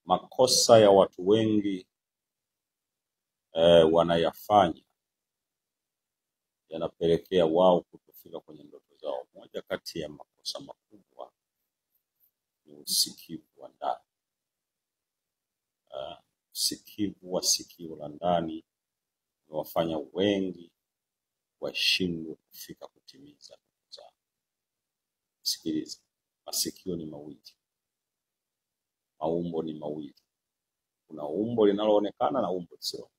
makosa ya watu wengi wanayafanya yanapelekea wao kutofika kwenye ndoto zao. Moja kati ya makosa makubwa ni usikivu wa ndani. Usikivu wa sikio la ndani unawafanya wengi washindwe kufika kutimiza ndoto zao. Sikiliza, masikio ni mawili, maumbo ni mawili. Kuna umbo linaloonekana na umbo lisilo.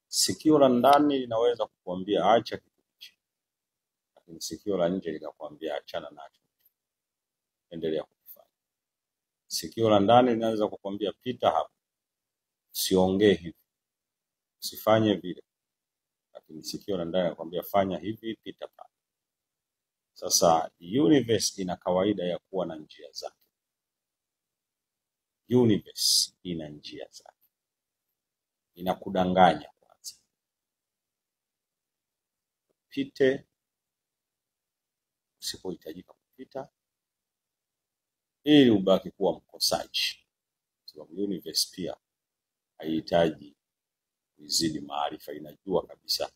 Sikio la ndani linaweza kukuambia acha kitu hichi, lakini sikio la nje linakuambia achana nacho, endelea kufanya. Sikio la ndani linaweza kukuambia pita hapa, usiongee hivi, usifanye vile, lakini sikio la ndani linakuambia fanya hivi, pita pale. Sasa universe ina kawaida ya kuwa na njia zake. Universe ina njia zake. Inakudanganya kwanza, upite usipohitajika kupita ili ubaki kuwa mkosaji. Sababu universe pia haihitaji kuzidi maarifa, inajua kabisa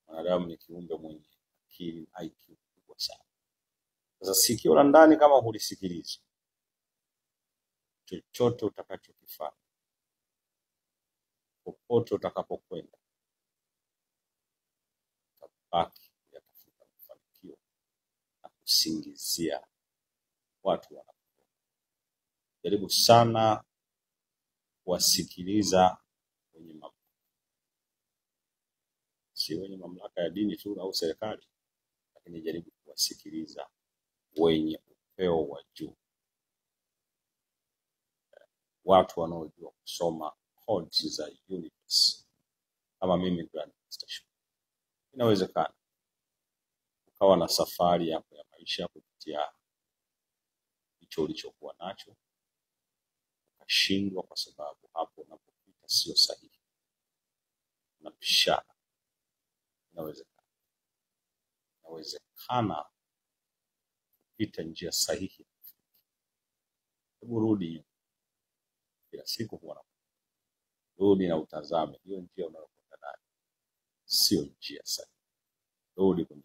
mwanadamu ni kiumbe mwenye akili IQ kubwa sana. Sasa sikio la ndani kama hulisikilizi, chochote utakachokifanya, popote utakapokwenda, utabaki kutafuta mafanikio na kusingizia watu wanapotoka. Jaribu sana kuwasikiliza wenye mamlaka, si wenye mamlaka ya dini tu au serikali, lakini jaribu kuwasikiliza wenye upeo wa juu, watu wanaojua kusoma codes za universe. Kama mimi Grand Station, inawezekana ukawa na safari yako ya maisha kupitia hicho ulichokuwa nacho, ukashindwa kwa sababu hapo unapopita sio sahihi, unapishana. Inawezekana kupita njia sahihi. Hebu rudi kila siku huwa rudi na utazame hiyo njia unayokwenda nayo sio njia sahihi. Rudi kwenye